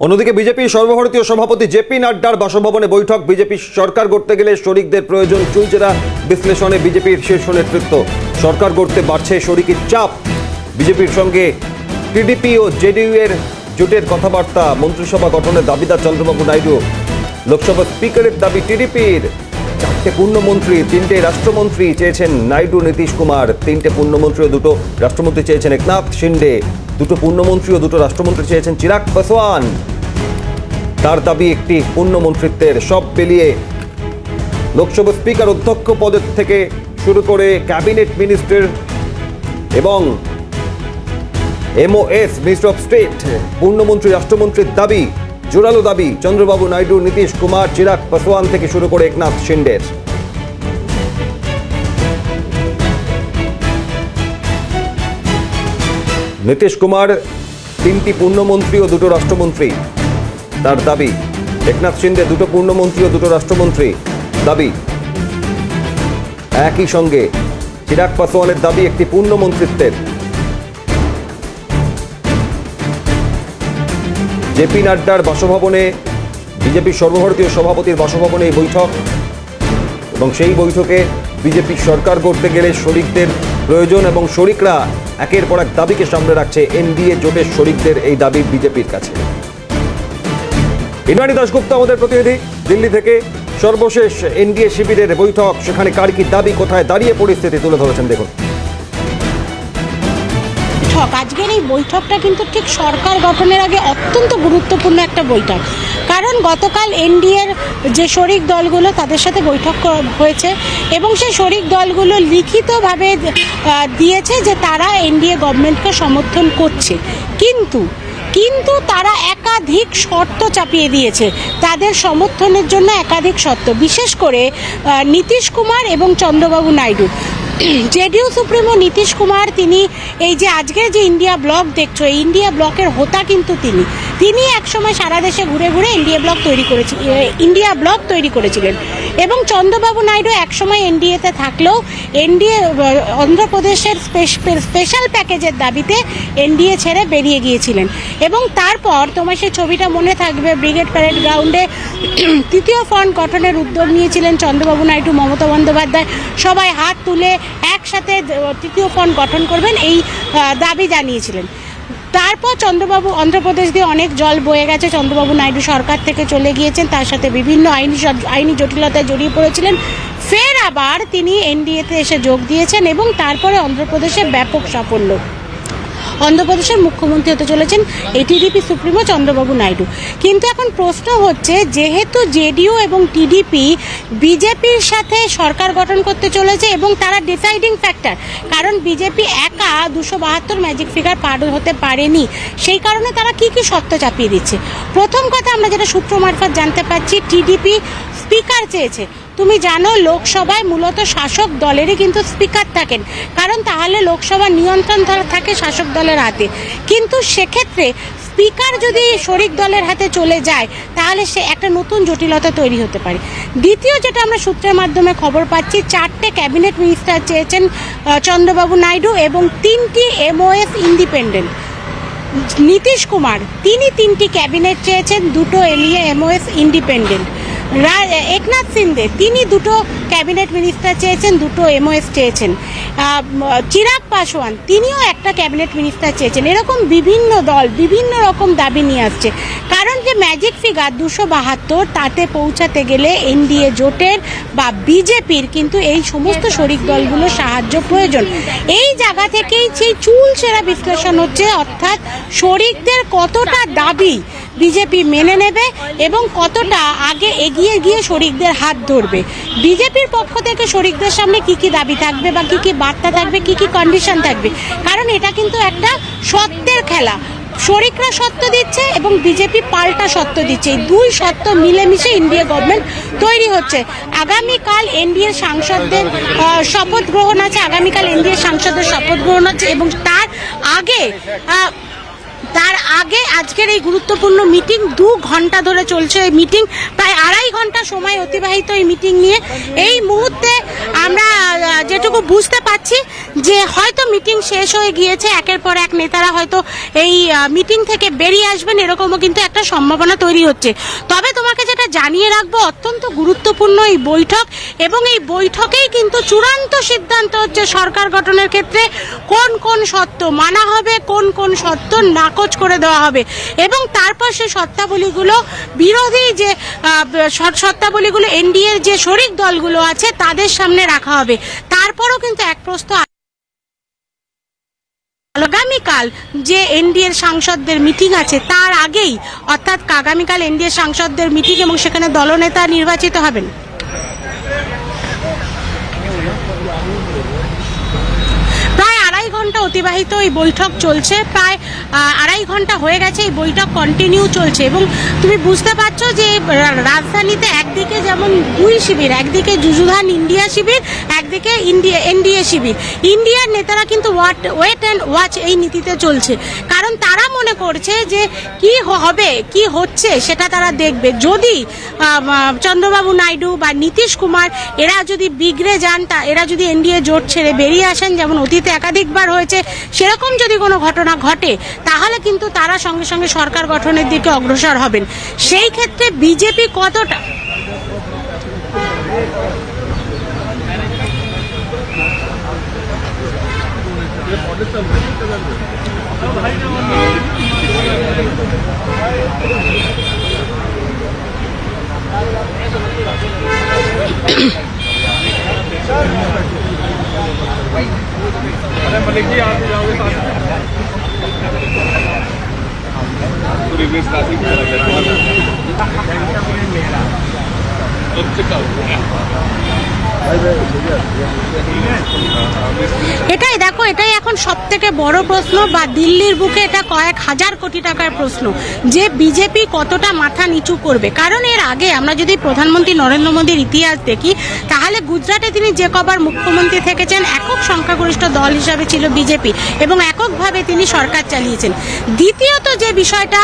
অন্যদিকে বিজেপির সর্বভারতীয় সভাপতি জেপি নাড্ডার বাসভবনে বৈঠক। বিজেপি সরকার গড়তে গেলে শরিকদের প্রয়োজন। চুলচেরা বিশ্লেষণে বিজেপির শীর্ষ নেতৃত্ব। সরকার গড়তে বাড়ছে শরিকের চাপ। বিজেপির সঙ্গে টিডিপি ও জেডিইউ এর জোটের কথাবার্তা। মন্ত্রিসভা গঠনের দাবিদার চন্দ্রবাবু নাইডু। লোকসভা স্পিকারের দাবি টিডিপির। 4টে পূর্ণমন্ত্রী, 3টে রাষ্ট্রমন্ত্রী চেয়েছেন নাইডু নীতিশ কুমার। 3টে পূর্ণমন্ত্রী ও 2টো রাষ্ট্রমন্ত্রী চেয়েছেন একনাথ শিন্ডে। 2টো পূর্ণমন্ত্রী ও 2টো রাষ্ট্রমন্ত্রী চেয়েছেন চিরাগ পাসওয়ান। তার দাবি একটি পূর্ণমন্ত্রিত্বের। সব মিলিয়ে লোকসভা স্পিকার অধ্যক্ষ পদের থেকে শুরু করে ক্যাবিনেট মিনিস্টার এবং MOS মিনিস্টার অফ স্টেট, পূর্ণমন্ত্রী রাষ্ট্রমন্ত্রীর দাবি, জোরালো দাবি চন্দ্রবাবু নাইডু, নীতিশ কুমার, চিরাগ পাসওয়ান থেকে শুরু করে একনাথ শিন্ডের। নীতিশ কুমার 3টি পূর্ণমন্ত্রী ও 2টো রাষ্ট্রমন্ত্রী, তার দাবি। একনাথ শিন্ডে 2টো পূর্ণমন্ত্রী ও 2টো রাষ্ট্রমন্ত্রী, দাবি। একই সঙ্গে চিরাগ পাসওয়ানের দাবি একটি পূর্ণমন্ত্রিত্বের। জেপি নাড্ডার বাসভবনে, বিজেপির সর্বভারতীয় সভাপতির বাসভবনে এই বৈঠক এবং সেই বৈঠকে বিজেপির সরকার গড়তে গেলে শরিকদের প্রয়োজন এবং শরিকরা একের পর এক দাবিকে সামনে রাখছে। এনডিএ জোটের শরিকদের এই দাবি বিজেপির কাছে। ইন্দ্রাণী দাশগুপ্ত আমাদের প্রতিনিধি দিল্লি থেকে। সর্বশেষ এনডিএ শিবিরের বৈঠক, সেখানে কার কি দাবি, কোথায় দাঁড়িয়ে পরিস্থিতি তুলে ধরেছেন দেখুন। আজকের এই বৈঠকটা কিন্তু ঠিক সরকার গঠনের আগে অত্যন্ত গুরুত্বপূর্ণ একটা বৈঠক। কারণ গতকাল এনডিএর যে শরিক দলগুলো তাদের সাথে বৈঠক হয়েছে এবং সেই শরিক দলগুলো লিখিতভাবে দিয়েছে যে তারা এনডিএ গভর্নমেন্টকে সমর্থন করছে। কিন্তু তারা একাধিক শর্ত চাপিয়ে দিয়েছে, তাদের সমর্থনের জন্য একাধিক শর্ত, বিশেষ করে নীতিশ কুমার এবং চন্দ্রবাবু নাইডু। জেডিইউ সুপ্রিমো নীতিশ কুমার, তিনি এই যে আজকের যে ইন্ডিয়া ব্লক দেখছো, এই ইন্ডিয়া ব্লকের হোতা কিন্তু তিনি একসময় সারা দেশে ঘুরে ঘুরে ইন্ডিয়া ব্লক তৈরি করেছিলেন। এবং চন্দ্রবাবু নাইডু একসময় এনডিএতে থাকলেও এনডিএ অন্ধ্রপ্রদেশের স্পেশাল প্যাকেজের দাবিতে এনডিএ ছেড়ে বেরিয়ে গিয়েছিলেন। এবং তারপর তোমার সেই ছবিটা মনে থাকবে, ব্রিগেড প্যারেড গ্রাউন্ডে তৃতীয় ফ্রন্ট গঠনের উদ্যোগ নিয়েছিলেন চন্দ্রবাবু নাইডু, মমতা বন্দ্যোপাধ্যায়, সবাই হাত তুলে একসাথে তৃতীয় ফ্রন্ট গঠন করবেন এই দাবি জানিয়েছিলেন। তারপর চন্দ্রবাবু, অন্ধ্রপ্রদেশ দিয়ে অনেক জল বয়ে গেছে, চন্দ্রবাবু নাইডু সরকার থেকে চলে গিয়েছেন, তার সাথে বিভিন্ন আইনি জটিলতায় জড়িয়ে পড়েছিলেন। ফের আবার তিনি এনডিএতে এসে যোগ দিয়েছেন এবং তারপরে অন্ধ্রপ্রদেশে ব্যাপক সাফল্য। অন্ধ্রপ্রদেশের মুখ্যমন্ত্রী হতে চলেছেন এই টিডিপি সুপ্রিমো চন্দ্রবাবু নাইডু। কিন্তু এখন প্রশ্ন হচ্ছে, যেহেতু জেডিইউ এবং টিডিপি বিজেপির সাথে সরকার গঠন করতে চলেছে এবং তারা ডিসাইডিং ফ্যাক্টর, কারণ বিজেপি একা 272 ম্যাজিক ফিগার পার হতে পারেনি, সেই কারণে তারা কি শর্ত চাপিয়ে দিচ্ছে। প্রথম কথা, আমরা যেটা সূত্র মারফত জানতে পারছি, টিডিপি স্পিকার চেয়েছে। তুমি জানো, লোকসভায় মূলত শাসক দলেরই কিন্তু স্পিকার থাকেন, কারণ তাহলে লোকসভার নিয়ন্ত্রণ থাকে শাসক দলের হাতে। কিন্তু সেক্ষেত্রে স্পিকার যদি শরিক দলের হাতে চলে যায় তাহলে সে একটা নতুন জটিলতা তৈরি হতে পারে। দ্বিতীয়, যেটা আমরা সূত্রের মাধ্যমে খবর পাচ্ছি, 4টে ক্যাবিনেট মিনিস্টার চেয়েছেন চন্দ্রবাবু নাইডু এবং 3টি MOS ইন্ডিপেন্ডেন্ট। নীতিশ কুমার, তিনি 3টি ক্যাবিনেট চেয়েছেন, 2টো MOS ইন্ডিপেন্ডেন্ট। একনাথ শিন্ডে, তিনি 2টো ক্যাবিনেট মিনিস্টার চেয়েছেন, 2টো MOS চেয়েছেন। চিরাগ পাসওয়ান, তিনিও একটা ক্যাবিনেট মিনিস্টার চেয়েছেন। এরকম বিভিন্ন দল বিভিন্ন রকম দাবি নিয়ে আসছে, কারণ যে ম্যাজিক ফিগার 272, তাতে পৌঁছাতে গেলে এনডিএ জোটের বা বিজেপির কিন্তু এই সমস্ত শরিক দলগুলোর সাহায্য প্রয়োজন। এই জায়গা থেকেই সেই চুলচেরা বিশ্লেষণ হচ্ছে, অর্থাৎ শরিকদের কতটা দাবি বিজেপি মেনে নেবে এবং কতটা আগে এগিয়ে গিয়ে শরিকদের হাত ধরবে। বিজেপির পক্ষ থেকে শরিকদের সামনে কি দাবি থাকবে বা কি বার্তা থাকবে, কি কন্ডিশন থাকবে, কারণ এটা কিন্তু একটা সত্যের খেলা। শরিকরা সত্য দিচ্ছে এবং বিজেপি পাল্টা সত্য দিচ্ছে, এই দুই সত্য মিলেমিশে ইন্ডিয়া গভর্নমেন্ট তৈরি হচ্ছে। আগামীকাল এনডিএ সাংসদদের শপথ গ্রহণ আছে, এবং তার আগে আজকের এই গুরুত্বপূর্ণ মিটিং 2 ঘন্টা ধরে চলছে। এই মিটিং প্রায় 2.5 ঘন্টা সময় অতিবাহিত এই মিটিং নিয়ে। এই মুহূর্তে আমরা যেটুকু বুঝতে পারছি পাচ্ছি যে হয়তো মিটিং শেষ হয়ে গিয়েছে, একের পর এক নেতারা হয়তো এই মিটিং থেকে বেরিয়ে আসবেন, এরকমও কিন্তু একটা সম্ভাবনা তৈরি হচ্ছে। তবে তোমাকে যেটা জানিয়ে রাখবো, অত্যন্ত গুরুত্বপূর্ণ এই বৈঠক, এবং এই বৈঠকেই কিন্তু চূড়ান্ত সিদ্ধান্ত হচ্ছে সরকার গঠনের ক্ষেত্রে কোন কোন শর্ত মানা হবে, কোন কোন শর্ত নাকচ করে দেওয়া হবে, এবং তারপর সেই শর্তাবলীগুলো বিরোধী যে শর্তাবলীগুলো এনডিএর যে শরিক দলগুলো আছে তাদের সামনে রাখা হবে। তারপরও কিন্তু এক প্রশ্ন, আগামীকাল যে এনডিএর সাংসদদের মিটিং আছে তার আগেই, অর্থাৎ আগামীকাল এনডিএর সাংসদদের মিটিং এবং সেখানে দলনেতা নির্বাচিত হবেন। প্রায় 2.5 ঘন্টা অতিবাহিত এই বৈঠক চলছে, প্রায় 2.5 ঘন্টা হয়ে গেছে এই বৈঠক কন্টিনিউ চলছে। এবং তুমি বুঝতে পারছো যে রাজধানীতে একদিকে যেমন দুই শিবির, একদিকে যুযুধান ইন্ডিয়া শিবির, একদিকে এনডিএ শিবির। ইন্ডিয়ার নেতারা কিন্তু ওয়েট অ্যান্ড ওয়াচ এই নীতিতে চলছে, কারণ তারা মনে করছে যে কি হবে কি হচ্ছে সেটা তারা দেখবে। যদি চন্দ্রবাবু নাইডু বা নীতিশ কুমার এরা যদি বিগড়ে যান, এরা যদি এনডিএ জোট ছেড়ে বেরিয়ে আসেন, যেমন অতীতে একাধিকবার হয়েছে, সেরকম যদি কোনো ঘটনা ঘটে তাহলে কিন্তু তারা সঙ্গে সঙ্গে সরকার গঠনের দিকে অগ্রসর হবেন। সেই ক্ষেত্রে বিজেপি কতটা এটাই দেখো, এটাই এখন সব থেকে বড় প্রশ্ন, বা দিল্লির বুকে এটা কয়েক হাজার কোটি টাকার প্রশ্ন, যে বিজেপি কতটা মাথা নিচু করবে। কারণ এর আগে আমরা যদি প্রধানমন্ত্রী নরেন্দ্র মোদীর ইতিহাস দেখি, তাহলে গুজরাটে তিনি যে কবার মুখ্যমন্ত্রী থেকেছেন, একক সংখ্যাগরিষ্ঠ দল হিসাবে ছিল বিজেপি, এবং এককভাবে তিনি সরকার চালিয়েছেন। দ্বিতীয়ত যে বিষয়টা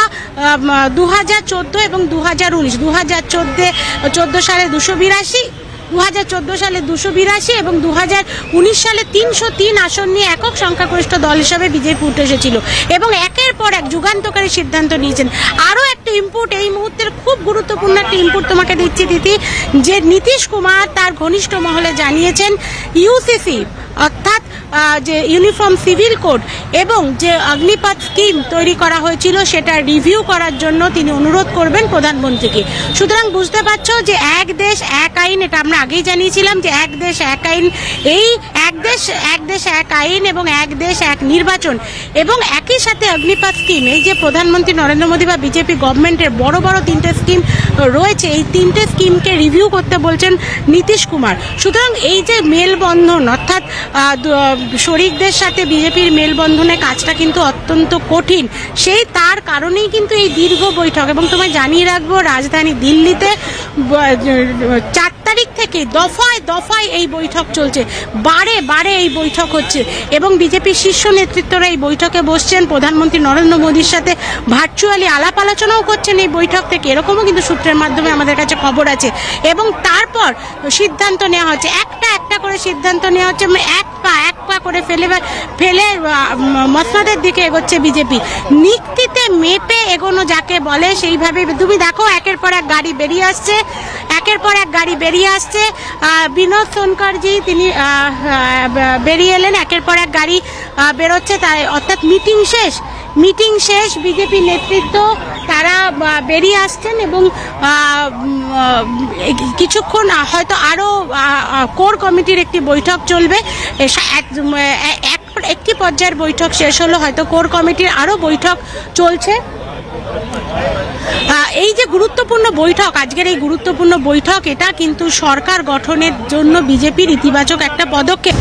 2014 এবং 2019, 2014 সালে 282, 2014 সালে 282 এবং 2019 সালে 303 আসন নিয়ে একক সংখ্যাগরিষ্ঠ দল হিসাবে বিজেপি উঠে এসেছিল, এবং একের পর এক যুগান্তকারী সিদ্ধান্ত নিয়েছেন। আরও একটা ইনপুট, এই মুহূর্তের খুব গুরুত্বপূর্ণ একটা ইনপুট তোমাকে দিচ্ছি দিদি, যে নীতিশ কুমার তার ঘনিষ্ঠ মহলে জানিয়েছেন ইউসিসি, অর্থাৎ যে ইউনিফর্ম সিভিল কোড এবং যে অগ্নিপথ স্কিম তৈরি করা হয়েছিল সেটা রিভিউ করার জন্য তিনি অনুরোধ করবেন প্রধানমন্ত্রীকে। সুতরাং বুঝতে পারছো যে এক দেশ এক আইন, এটা আমরা আগেই জানিয়েছিলাম যে এক দেশ এক আইন, এই এক দেশ এক আইন এবং এক দেশ এক নির্বাচন, এবং একই সাথে অগ্নিপথ স্কিম, এই যে প্রধানমন্ত্রী নরেন্দ্র মোদী বা বিজেপি গভর্নমেন্টের বড় বড় 3টে স্কিম রয়েছে, এই 3টে স্কিমকে রিভিউ করতে বলছেন নীতিশ কুমার। সুতরাং এই যে মেলবন্ধন, অর্থাৎ শরিকদের সাথে বিজেপির মেলবন্ধনের কাজটা কিন্তু অত্যন্ত কঠিন, সেই তার কারণেই কিন্তু এই দীর্ঘ বৈঠক। এবং তোমায় জানিয়ে রাখবো, রাজধানী দিল্লিতে 4 তারিখ থেকে দফায় দফায় এই বৈঠক চলছে, বারে বারে এই বৈঠক হচ্ছে, এবং বিজেপির শীর্ষ নেতৃত্বরা এই বৈঠকে বসছেন, প্রধানমন্ত্রী নরেন্দ্র মোদীর সাথে ভার্চুয়ালি আলাপ আলোচনাও করছেন এই বৈঠক থেকে, এরকমও কিন্তু সূত্রের মাধ্যমে আমাদের কাছে খবর আছে। এবং তারপর সিদ্ধান্ত নেওয়া হচ্ছে, একটা একটা করে সিদ্ধান্ত নেওয়া হচ্ছে, এক পা করে ফেলে মসনদের দিকে এগোচ্ছে বিজেপি। নীতিতে মেপে এগোনো যাকে বলে, সেইভাবে তুমি দেখো একের পর এক গাড়ি বেরিয়ে আসছে, একের পর এক গাড়ি বেরিয়ে আসছে। বিনোদ সোনকরজি তিনি বেরিয়ে এলেন, একের পর এক গাড়ি বেরোচ্ছে, তাই অর্থাৎ মিটিং শেষ, বিজেপি নেতৃত্ব তারা বেরিয়ে আসছেন, এবং কিছুক্ষণ হয়তো আরও কোর কমিটির একটি বৈঠক চলবে। একটি পর্যায়ের বৈঠক শেষ হলো, হয়তো কোর কমিটির আরও বৈঠক চলছে। এই যে গুরুত্বপূর্ণ বৈঠক, আজকের এই গুরুত্বপূর্ণ বৈঠক, এটা কিন্তু সরকার গঠনের জন্য বিজেপির ইতিবাচক একটা পদক্ষেপ।